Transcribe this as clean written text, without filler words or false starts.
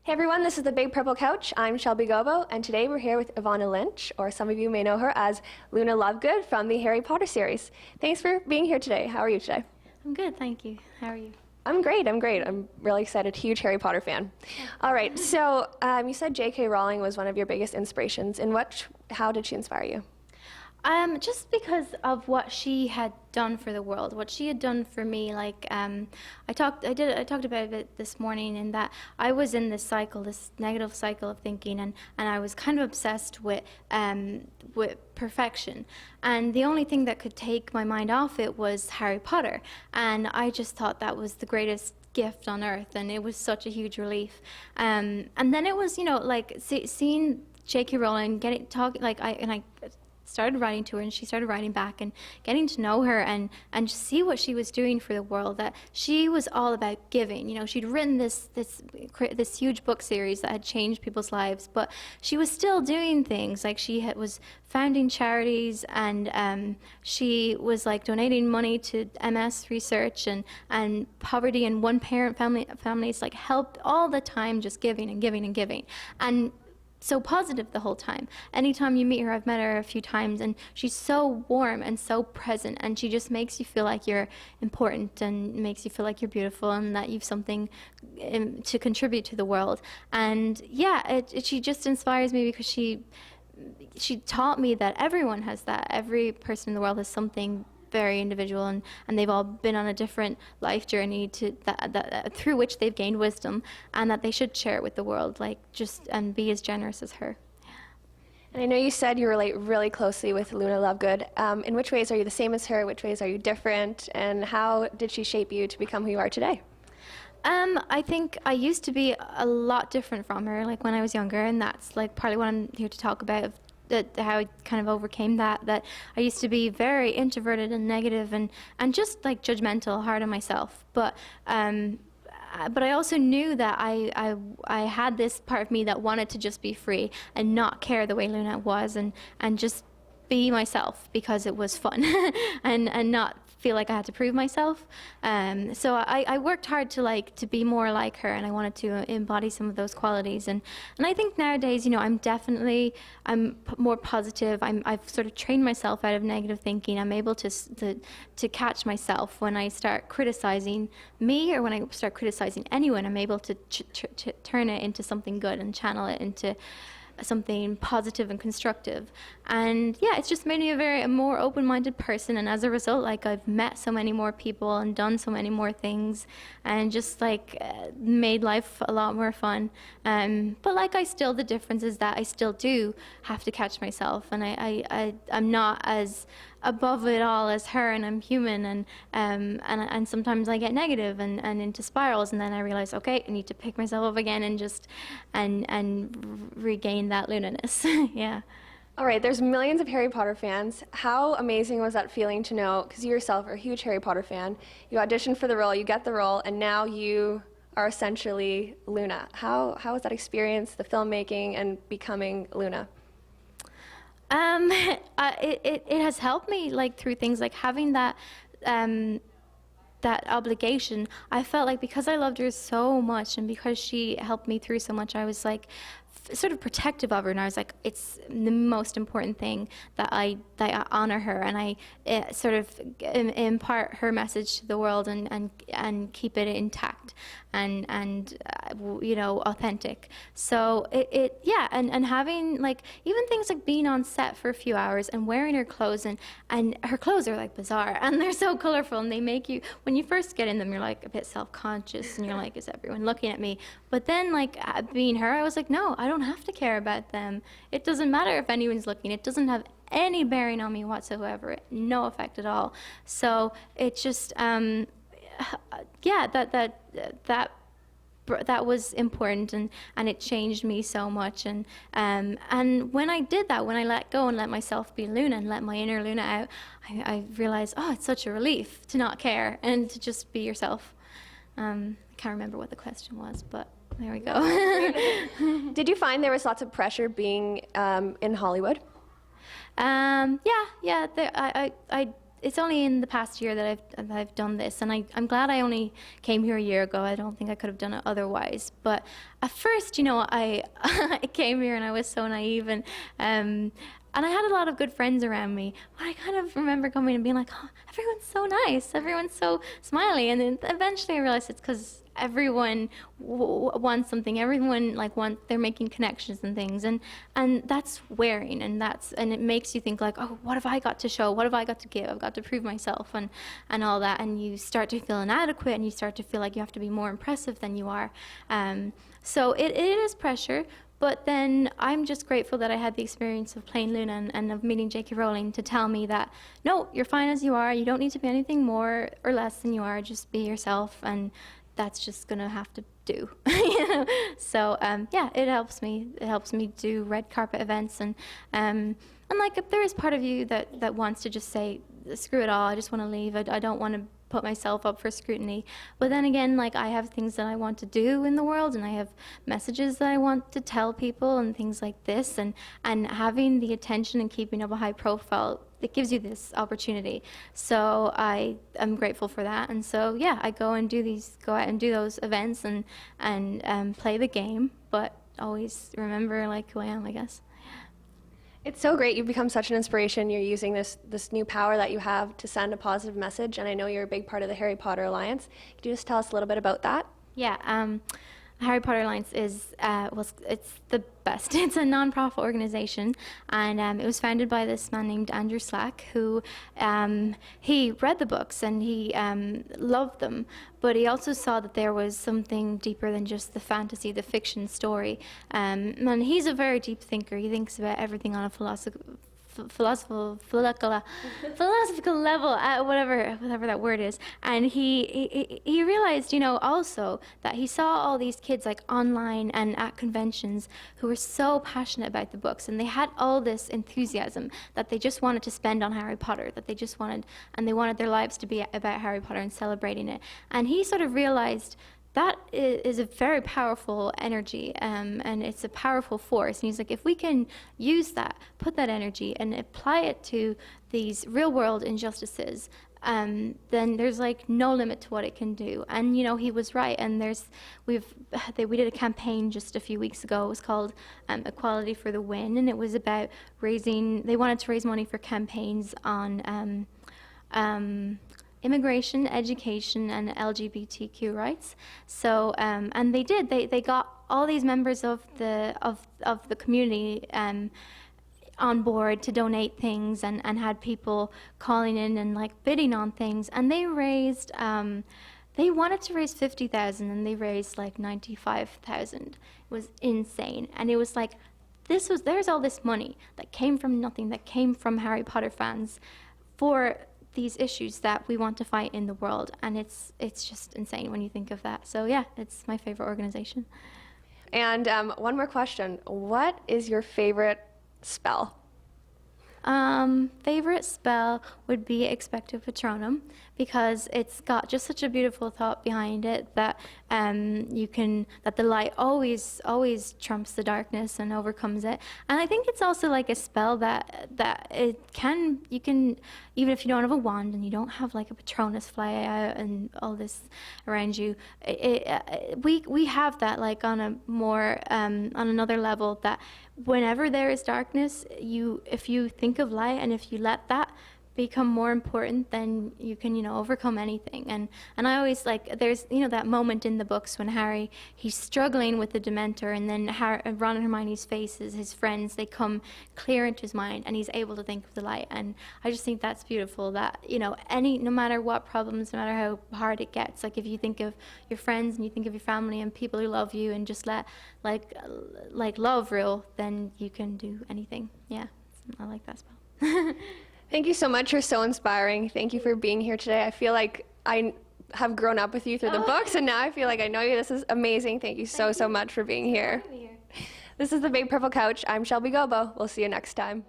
Hey everyone, this is the Big Purple Couch. I'm Shelby Gobbo, and today we're here with Evanna Lynch, or some of you may know her as Luna Lovegood from the Harry Potter series. Thanks for being here today. How are you today? I'm good, thank you. How are you? I'm great. I'm really excited. Huge Harry Potter fan. All right, so you said JK Rowling was one of your biggest inspirations. How did she inspire you? Just because of what she had done for the world, what she had done for me. Like I talked about it this morning, in that I was in this cycle, this negative cycle of thinking, and I was kind of obsessed with perfection. And the only thing that could take my mind off it was Harry Potter, and I just thought that was the greatest gift on earth, and it was such a huge relief. And then it was, like seeing JK Rowling I started writing to her, and she started writing back, and getting to know her and just see what she was doing for the world, that she was all about giving. She'd written this huge book series that had changed people's lives, but she was still doing things. Like was founding charities, and she was like donating money to MS research and poverty and one-parent families, like help all the time, just giving and giving and giving. And so positive the whole time. Anytime you meet her, I've met her a few times, and she's so warm and so present, and she just makes you feel like you're important, and makes you feel like you're beautiful, and that you've something to contribute to the world. And yeah, she just inspires me, because she taught me that everyone has that. Every person in the world has something very individual, and they've all been on a different life journey through which they've gained wisdom, and that they should share it with the world, and be as generous as her. And I know you said you relate really closely with Luna Lovegood. In which ways are you the same as her? Which ways are you different? And how did she shape you to become who you are today? I think I used to be a lot different from her, like when I was younger, and that's like partly what I'm here to talk about, how I kind of overcame that I used to be very introverted and negative, and just like judgmental, hard on myself. But I also knew that I had this part of me that wanted to just be free and not care the way Luna was, and just be myself because it was fun, and not feel like I had to prove myself. So I worked hard to be more like her, and I wanted to embody some of those qualities. And I think nowadays, I'm more positive. I've sort of trained myself out of negative thinking. I'm able to catch myself when I start criticizing me, or when I start criticizing anyone. I'm able to turn it into something good and channel it into something positive and constructive. And yeah, it's just made me a more open-minded person, and as a result, like, I've met so many more people and done so many more things, and just made life a lot more fun. But the difference is that I still do have to catch myself, and I'm not as above it all as her, and I'm human, and sometimes I get negative and into spirals, and then I realize, okay, I need to pick myself up again and just regain that Luna-ness. Yeah. All right, there's millions of Harry Potter fans. How amazing was that feeling to know, because you yourself are a huge Harry Potter fan, you auditioned for the role, you get the role, and now you are essentially Luna. How was that experience, the filmmaking and becoming Luna? It has helped me, through things like having that obligation. I felt like, because I loved her so much, and because she helped me through so much, I was sort of protective of her, and I was like, it's the most important thing that I honor her, and I sort of impart her message to the world, and keep it intact and authentic. So and having even things like being on set for a few hours and wearing her clothes, and her clothes are bizarre, and they're so colorful, and they make you, when you first get in them, you're a bit self-conscious, and you're like, is everyone looking at me? But then being her, I was like, no, I don't have to care about them. It doesn't matter if anyone's looking. It doesn't have any bearing on me whatsoever. No effect at all. So it just that was important, and it changed me so much. And when I did that, when I let go and let myself be Luna and let my inner Luna out, I realized, oh, it's such a relief to not care and to just be yourself. I can't remember what the question was, but there we go. Did you find there was lots of pressure being in Hollywood? Yeah. it's only in the past year that I've done this, and I'm glad I only came here a year ago. I don't think I could have done it otherwise. But at first, I I came here and I was so naive, and I had a lot of good friends around me. But I kind of remember coming and being like, oh, everyone's so nice, everyone's so smiley, and then eventually I realized it's because everyone wants something. Everyone they're making connections and things, and that's wearing, and it makes you think like, oh, what have I got to show? What have I got to give? I've got to prove myself, and all that, and you start to feel inadequate, and you start to feel like you have to be more impressive than you are. So it is pressure. But then I'm just grateful that I had the experience of playing Luna and of meeting JK Rowling to tell me that, no, you're fine as you are. You don't need to be anything more or less than you are. Just be yourself, and that's just going to have to do. So, yeah, it helps me. It helps me do red carpet events. And like, if there is part of you that wants to just say, screw it all, I just want to leave. I don't want to put myself up for scrutiny. But then again, like, I have things that I want to do in the world, and I have messages that I want to tell people and things like this, and having the attention and keeping up a high profile, it gives you this opportunity. So I am grateful for that. And so, yeah, I go out and do those events and play the game, but always remember like who I am, I guess. It's so great. You've become such an inspiration. You're using this new power that you have to send a positive message, and I know you're a big part of the Harry Potter Alliance. Could you just tell us a little bit about that? Yeah, Harry Potter Alliance is it's the best. It's a non-profit organization, and it was founded by this man named Andrew Slack, who he read the books and he loved them, but he also saw that there was something deeper than just the fantasy, the fiction story. And he's a very deep thinker. He thinks about everything on a philosophical level, whatever that word is. And he realized, also that he saw all these kids like online and at conventions who were so passionate about the books, and they had all this enthusiasm that they just wanted to spend on Harry Potter, that they wanted their lives to be about Harry Potter and celebrating it. And he sort of realized that is a very powerful energy, and it's a powerful force. And he's like, if we can use that, put that energy, and apply it to these real-world injustices, then there's like no limit to what it can do. And he was right. And we did a campaign just a few weeks ago. It was called Equality for the Win, and it was about they wanted to raise money for campaigns on immigration, education, and LGBTQ rights. So, and they did. They got all these members of the community on board to donate things, and had people calling in and like bidding on things. And they raised. They wanted to raise 50,000, and they raised like 95,000. It was insane, and it was like, there's all this money that came from nothing, that came from Harry Potter fans for these issues that we want to fight in the world, and it's just insane when you think of that. So yeah, it's my favorite organization. And one more question: what is your favorite spell? Favorite spell would be Expecto Patronum, because it's got just such a beautiful thought behind it that that the light always trumps the darkness and overcomes it. And I think it's also like a spell that you can, even if you don't have a wand and you don't have like a Patronus fly out and all this around you, we have that like on a more on another level, that whenever there is darkness, if you think of light, and if you let that become more important, then you can overcome anything. And I always like, there's that moment in the books when he's struggling with the Dementor, and then Ron and Hermione's faces, his friends, they come clear into his mind, and he's able to think of the light. And I just think that's beautiful, that no matter what problems, no matter how hard it gets, like if you think of your friends and you think of your family and people who love you, and just let like love rule, then you can do anything. Yeah, I like that spell. Thank you so much. You're so inspiring. Thank you for being here today. I feel like I have grown up with you through the books, and now I feel like I know you. This is amazing. Thank you so much for being here. This is the Big Purple Couch. I'm Shelby Gobbo. We'll see you next time.